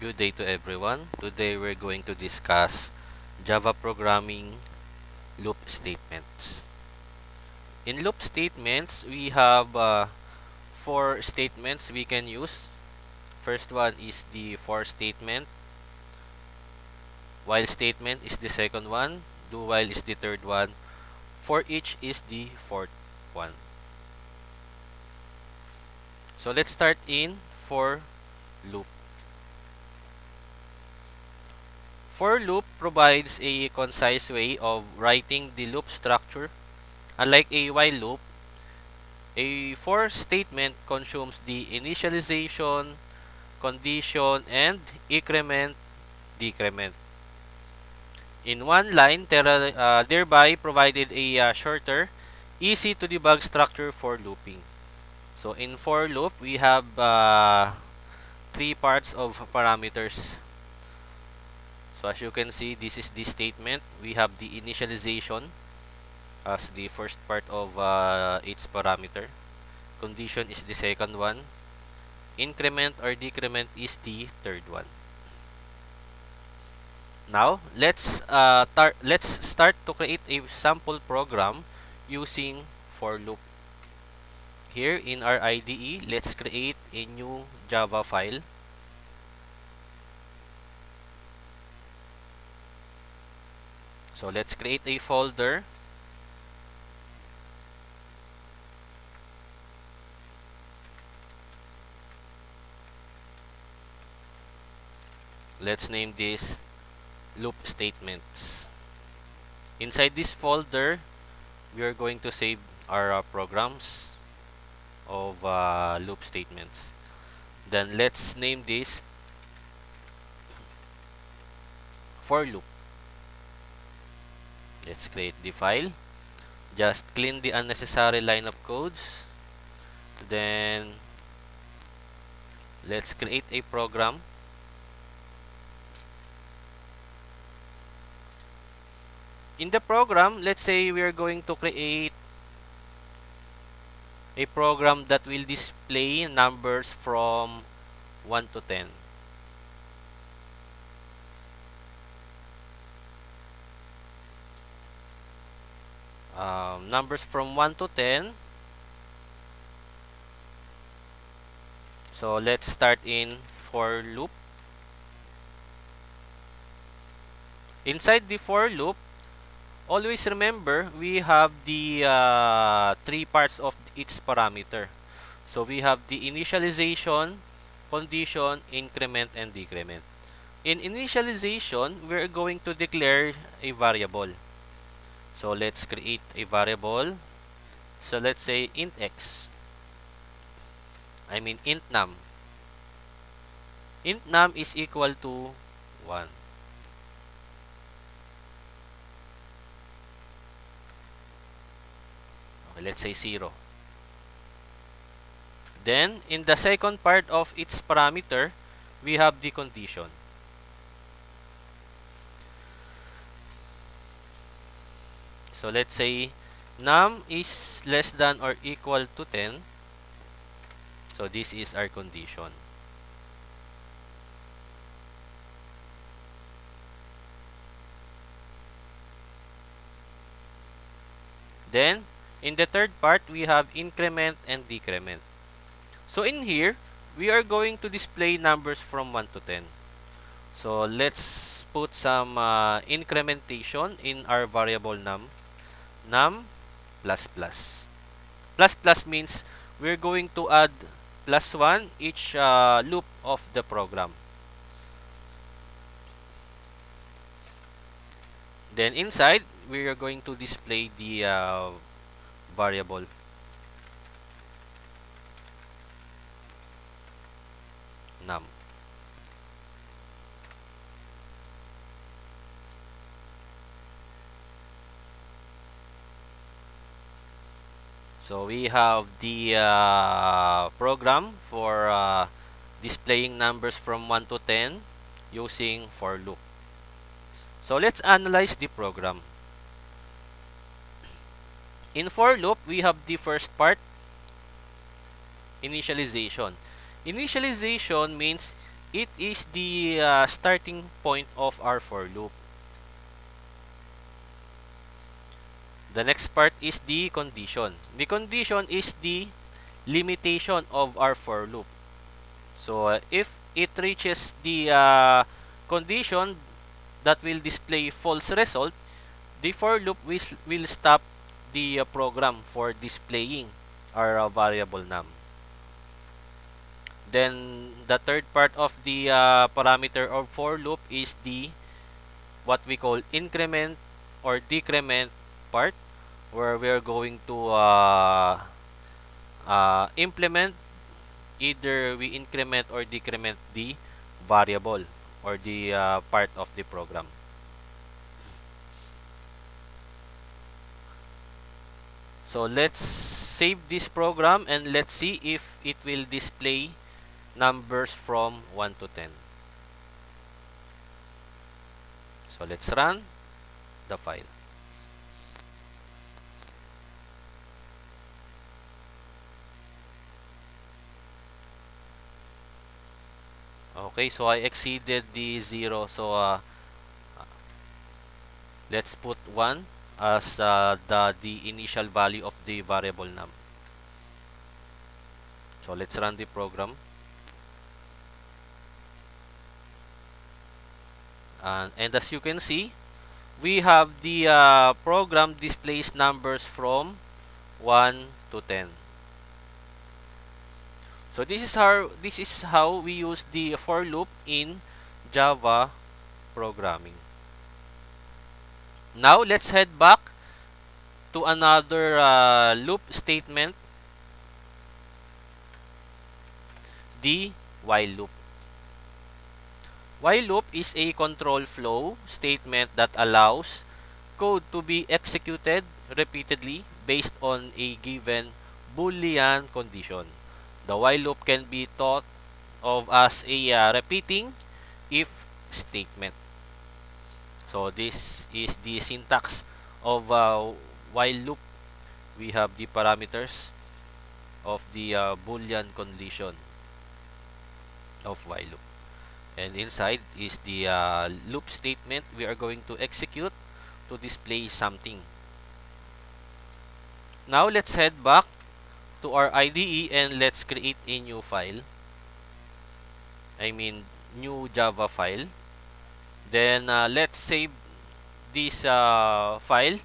Good day to everyone. Today we're going to discuss Java programming loop statements. In loop statements, we have four statements we can use. First one is the for statement. While statement is the second one. Do while is the third one. For each is the fourth one. So let's start in for loop. For loop provides a concise way of writing the loop structure. Unlike a while loop, a for statement consumes the initialization, condition, and increment, decrement in one line, thereby provided a shorter, easy to debug structure for looping. So in for loop, we have three parts of parameters. So as you can see, this is the statement. We have the initialization as the first part of its parameter. Condition is the second one. Increment or decrement is the third one. Now, let's start to create a sample program using for loop. Here in our IDE, let's create a new Java file. So let's create a folder. Let's name this loop statements. Inside this folder, we are going to save our programs of loop statements. Then let's name this for loop. Let's create the file. Just clean the unnecessary line of codes. Then let's create a program. In the program, let's say we are going to create a program that will display numbers from 1 to 10. Numbers from 1 to 10. So let's start in for loop. Inside the for loop, always remember we have the three parts of each parameter. So we have the initialization, condition, increment, and decrement. In initialization, we're going to declare a variable. So let's create a variable. So let's say int x. Int num. Int num is equal to 1. Okay, let's say 0. Then, in the second part of its parameter, we have the condition. So let's say num is less than or equal to 10. So this is our condition. Then, in the third part, we have increment and decrement. So in here, we are going to display numbers from 1 to 10. So let's put some incrementation in our variable num plus plus. Plus plus means we're going to add plus 1 each loop of the program. Then inside, we are going to display the variable num. So we have the program for displaying numbers from 1 to 10 using for loop. So let's analyze the program. In for loop, we have the first part, initialization. Initialization means it is the starting point of our for loop. The next part is the condition. The condition is the limitation of our for loop. So if it reaches the condition that will display false result, the for loop will stop the program for displaying our variable num. Then the third part of the parameter of for loop is the what we call increment or decrement part, where we are going to implement, either we increment or decrement the variable or the part of the program. So let's save this program and let's see if it will display numbers from 1 to 10. So let's run the file. Okay, so I exceeded the 0. So let's put 1 as the initial value of the variable num. So let's run the program. And as you can see, we have the program displays numbers from 1 to 10. So this is how we use the for loop in Java programming. Now let's head back to another loop statement, the while loop. While loop is a control flow statement that allows code to be executed repeatedly based on a given Boolean condition. The while loop can be thought of as a repeating if statement. So this is the syntax of while loop. We have the parameters of the Boolean condition of while loop. And inside is the loop statement we are going to execute to display something. Now let's head back to our IDE and let's create a new file. I mean new Java file. Then let's save this file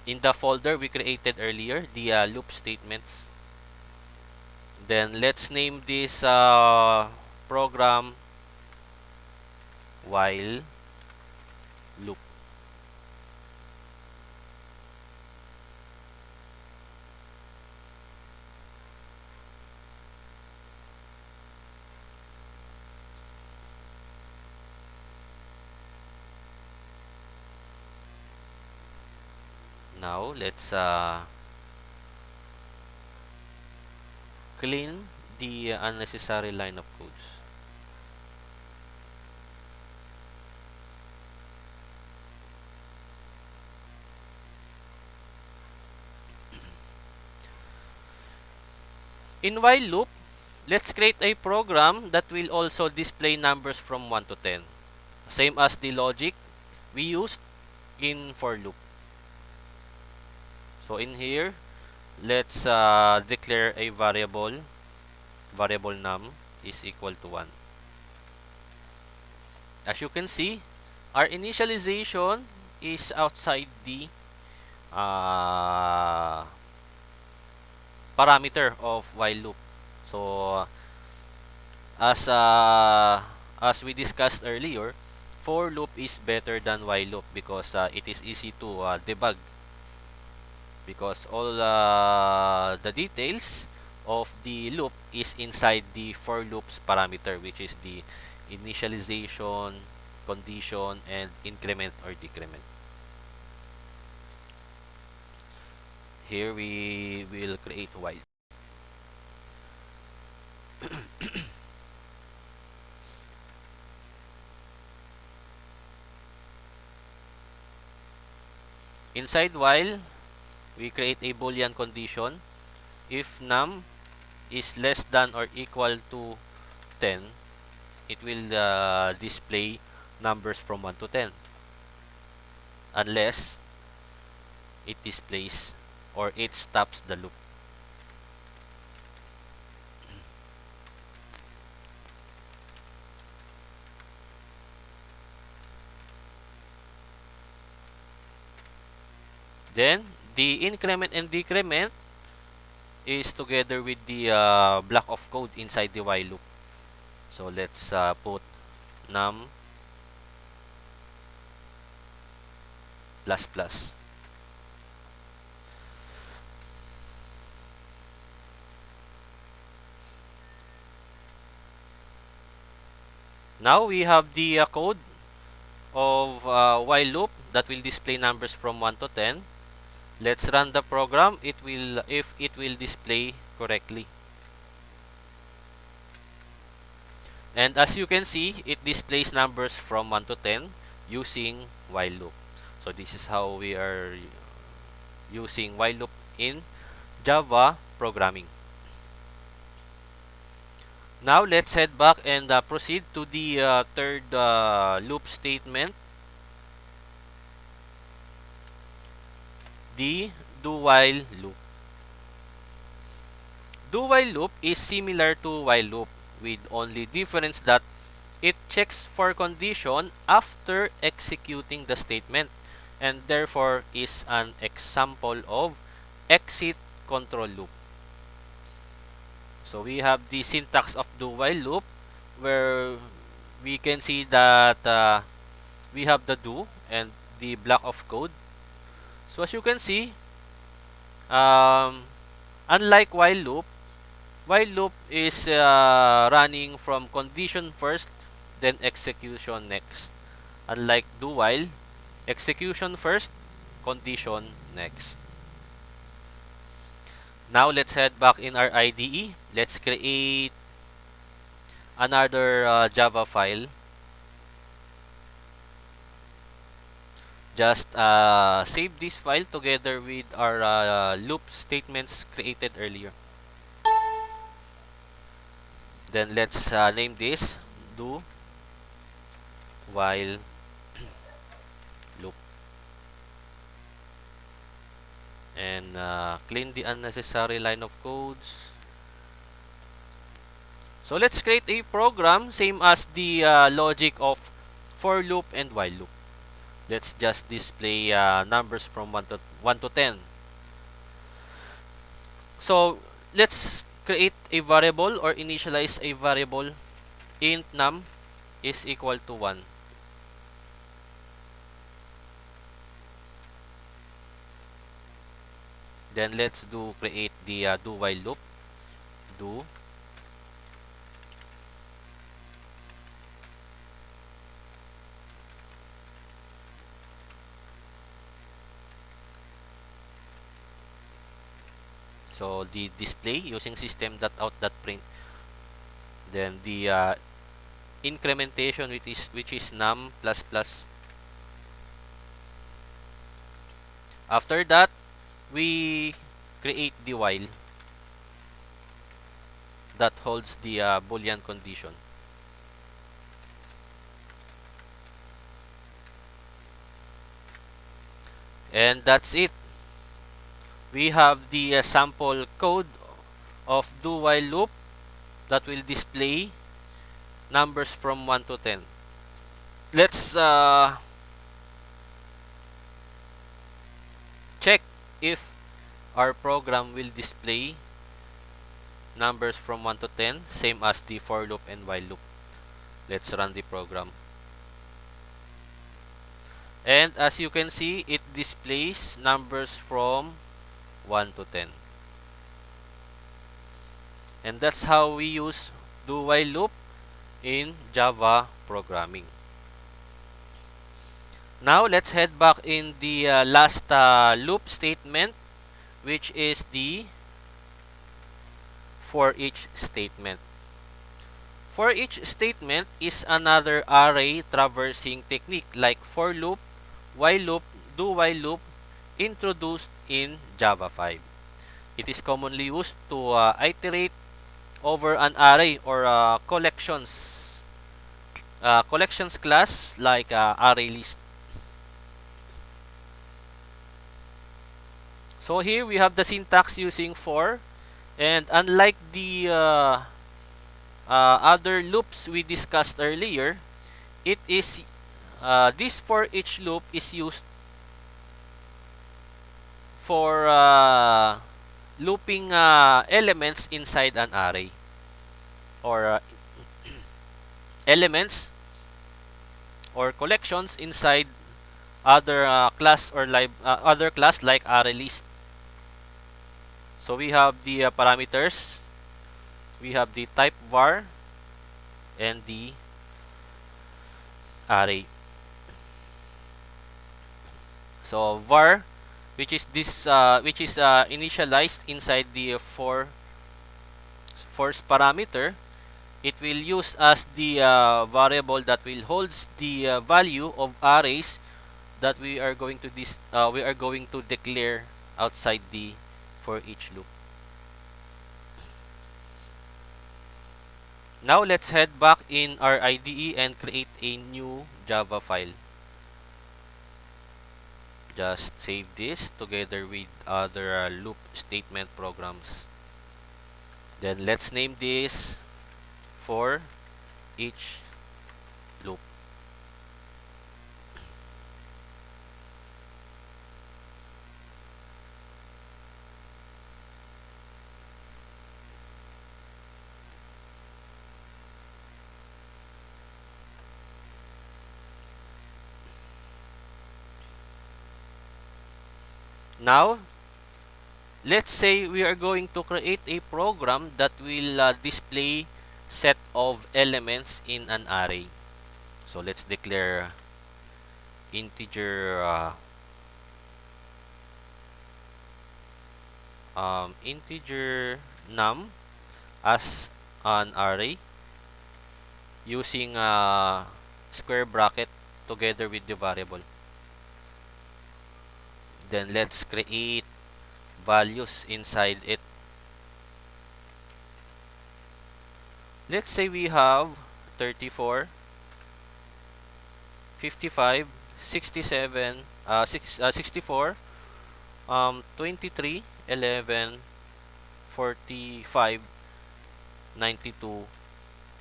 in the folder we created earlier, the loop statements. Then let's name this program while loop. Now let's clean the unnecessary line of codes. In while loop, let's create a program that will also display numbers from 1 to 10. Same as the logic we used in for loop. So in here, let's declare a variable num is equal to 1. As you can see, our initialization is outside the parameter of while loop. So as we discussed earlier, for loop is better than while loop because it is easy to debug, because all the details of the loop is inside the for loops parameter, which is the initialization, condition, and increment or decrement. Here we will create while. Inside while, we create a Boolean condition. If num is less than or equal to 10, it will display numbers from 1 to 10 unless it displays or it stops the loop. Then the increment and decrement is together with the block of code inside the while loop. So let's put num plus plus. Now we have the code of while loop that will display numbers from 1 to 10. Let's run the program. If it will display correctly. And as you can see, it displays numbers from 1 to 10 using while loop. So this is how we are using while loop in Java programming. Now let's head back and proceed to the third loop statement, the do while loop. Do while loop is similar to while loop with only difference that it checks for condition after executing the statement and therefore is an example of exit control loop. So we have the syntax of do while loop where we can see that we have the do and the block of code. So as you can see, um, unlike while loop is running from condition first, then execution next. Unlike do while, execution first, condition next. Now let's head back in our IDE. Let's create another Java file. Just save this file together with our loop statements created earlier. Then let's name this do while loop and clean the unnecessary line of codes. So let's create a program same as the logic of for loop and while loop. Let's just display numbers from 1 to 10. So let's create a variable or initialize a variable int num is equal to 1. Then let's create the do while loop. Do so the display using system.out.print. Then the incrementation which is num plus plus. After that, we create the while that holds the boolean condition. And that's it. We have the sample code of do while loop that will display numbers from 1 to 10. Let's check if our program will display numbers from 1 to 10, same as the for loop and while loop. Let's run the program. And as you can see, it displays numbers from 1 to 10. And that's how we use do while loop in Java programming. Now let's head back in the last loop statement, which is the for each statement. For each statement is another array traversing technique like for loop, while loop, do while loop introduced in Java 5. It is commonly used to iterate over an array or collections class like array list. So here we have the syntax using for, and unlike the other loops we discussed earlier, it is this for each loop is used for looping elements inside an array, or elements or collections inside other other class like array list. So we have the parameters, we have the type var, and the array. So var, which is initialized inside the force parameter, it will use as the variable that will holds the value of arrays that we are going to declare outside the for each loop. Now let's head back in our IDE and create a new Java file. Just save this together with other loop statement programs. Then let's name this for each loop. Now, let's say we are going to create a program that will display set of elements in an array. So let's declare integer integer num as an array using square bracket together with the variable. Then let's create values inside it. Let's say we have 34, 55, 67, 64, 23, 11, 45, 92,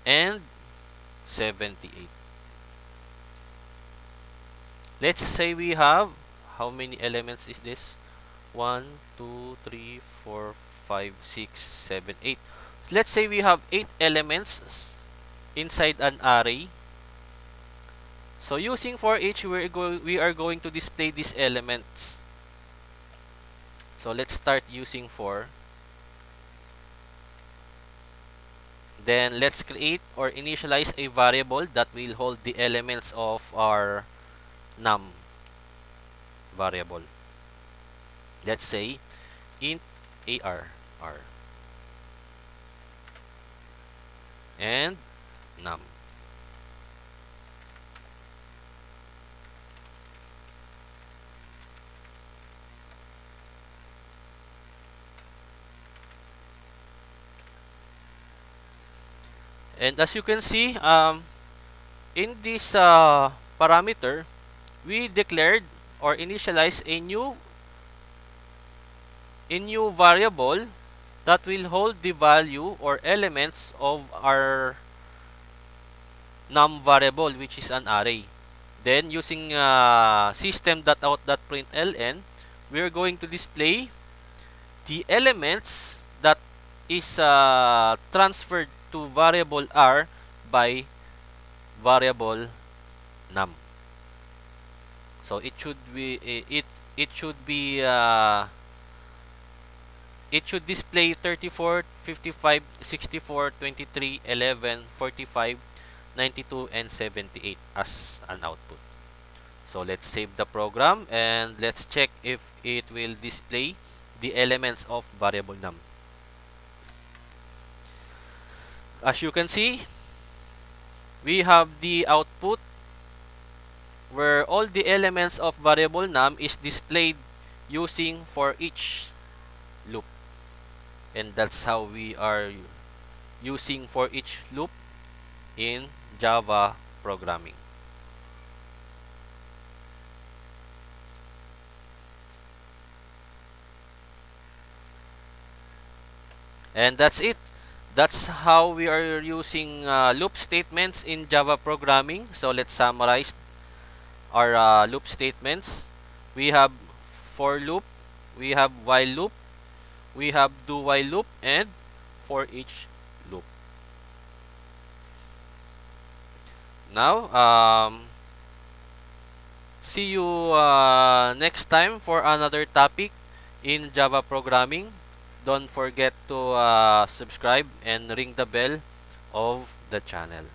and 78. Let's say we have, how many elements is this? 1, 2, 3, 4, 5, 6, 7, 8. Let's say we have 8 elements inside an array. So using for each, we are going to display these elements. So let's start using for. Then let's create or initialize a variable that will hold the elements of our num variable. Let's say int ar and num. And as you can see, in this parameter, we declared or initialized a new variable that will hold the value or elements of our num variable, which is an array. Then using system.out.println, we are going to display the elements that is transferred to variable r by variable num. So it should display 34, 55, 64, 23, 11, 45, 92, and 78 as an output. So let's save the program and let's check if it will display the elements of variable num. As you can see, we have the output where all the elements of variable num is displayed using for each loop. And that's how we are using for each loop in Java programming. And that's it. That's how we are using loop statements in Java programming. So let's summarize our loop statements. We have for loop, we have while loop, we have do while loop, and for each loop. Now, see you next time for another topic in Java programming. Don't forget to subscribe and ring the bell of the channel.